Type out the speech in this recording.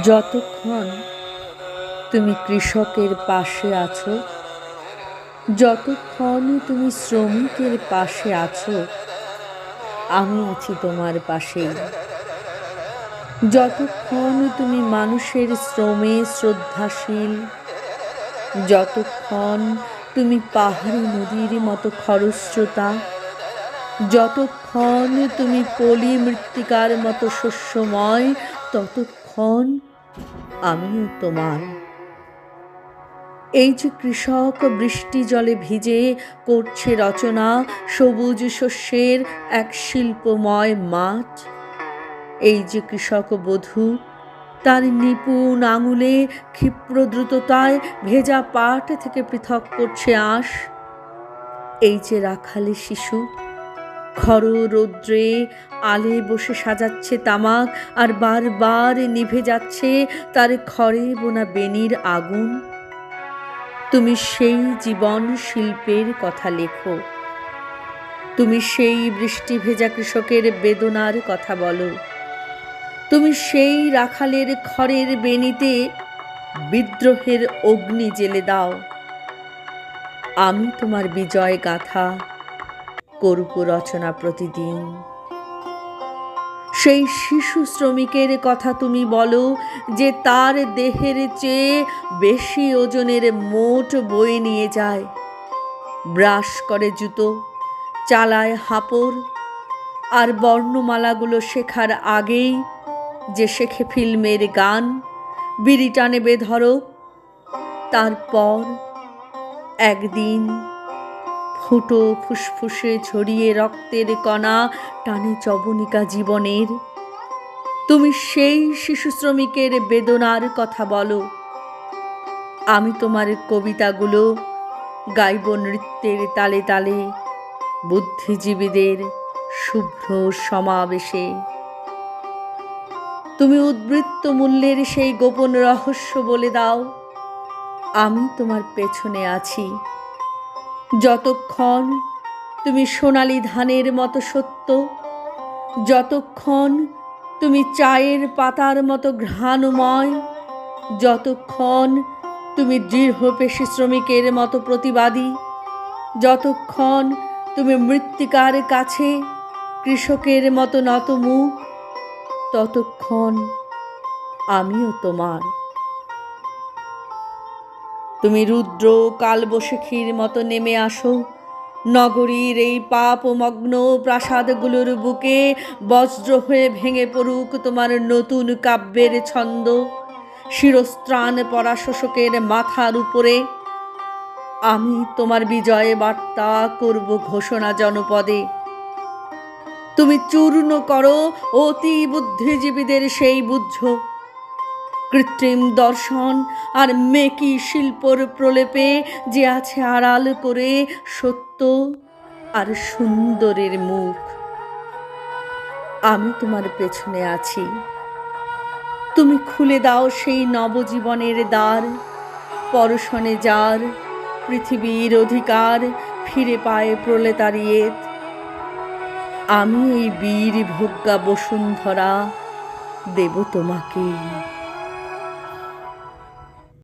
যতক্ষণ তুমি কৃষকের পাশে আছো, যতক্ষণ তুমি শ্রমিকের পাশে আছো, আমি আছি তোমার পাশেই। যতক্ষণ তুমি মানুষের শ্রমে শ্রদ্ধাশীল, যতক্ষণ তুমি পাহাড়ি নদীর মতো খরস্রোতা, যতক্ষণ তুমি পলি মৃত্তিকার মতো শস্যময়, ততক্ষণ আমিও তোমার। এই যে কৃষক বৃষ্টি জলে ভিজে করছে রচনা সবুজ শস্যের এক শিল্পময় মাঠ, এই যে কৃষক বধূ তার নিপুণ আঙুলে ক্ষিপ্র দ্রুততায় ভেজা পাট থেকে পৃথক করছে আঁশ, এই যে রাখালে শিশু খর রৌদ্রে আলে বসে সাজাচ্ছে তামাক আর বারবার নিভে যাচ্ছে তার খড়ে বোনা বেনির আগুন, তুমি সেই জীবন শিল্পের কথা লেখো। তুমি সেই বৃষ্টি ভেজা কৃষকের বেদনার কথা বলো। তুমি সেই রাখালের খড়ের বেনিতে বিদ্রোহের অগ্নি জেলে দাও। আমি তোমার বিজয় গাথা করব রচনা প্রতিদিন। সেই শিশু শ্রমিকের কথা তুমি বলো, যে তার দেহের চেয়ে বেশি ওজনের মোট বয়ে নিয়ে যায়, ব্রাশ করে জুতো, চালায় হাঁপড়, আর বর্ণমালাগুলো শেখার আগেই যে শেখে ফিল্মের গান, বিড়ি টানে বেধড়ক। তারপর একদিন ফুটো ফুসফুসে ছড়িয়ে রক্তের কণা টানে চবনিকা জীবনের। তুমি সেই শিশু শ্রমিকের বেদনার কথা বলো। আমি তোমার কবিতাগুলো গাইব নৃত্যের তালে তালে, বুদ্ধিজীবীদের শুভ্র সমাবেশে। তুমি উদ্বৃত্ত মূল্যের সেই গোপন রহস্য বলে দাও, আমি তোমার পেছনে আছি। যতক্ষণ তুমি সোনালি ধানের মতো সত্য, যতক্ষণ তুমি চায়ের পাতার মতো ঘ্রাণময়, যতক্ষণ তুমি দৃঢ়পেশী শ্রমিকের মতো প্রতিবাদী, যতক্ষণ তুমি মৃত্তিকার কাছে কৃষকের মতো নতমুখ, ততক্ষণ আমিও তোমার। তুমি রুদ্র কালবৈশাখীর মতো নেমে আসো নগরীর এই পাপমগ্ন প্রাসাদগুলোর বুকে, বজ্র হয়ে ভেঙে পড়ুক তোমার নতুন কাব্যের ছন্দ শিরস্ত্রাণ পরা শোষকের মাথার উপরে। আমি তোমার বিজয় বার্তা করব ঘোষণা জনপদে। তুমি চূর্ণ করো অতি বুদ্ধিজীবীদের সেই বুদ্ধ কৃত্রিম দর্শন আর মেকি শিল্পর প্রলেপে যে আছে আড়াল করে সত্য আর সুন্দরের মুখ। আমি তোমার পেছনে আছি। তুমি খুলে দাও সেই নবজীবনের দ্বার, পরশনে যার পৃথিবীর অধিকার ফিরে পায় প্রলেতারিয়েত। আমি এই বীর ভোগ্যা বসুন্ধরা দেব তোমাকে।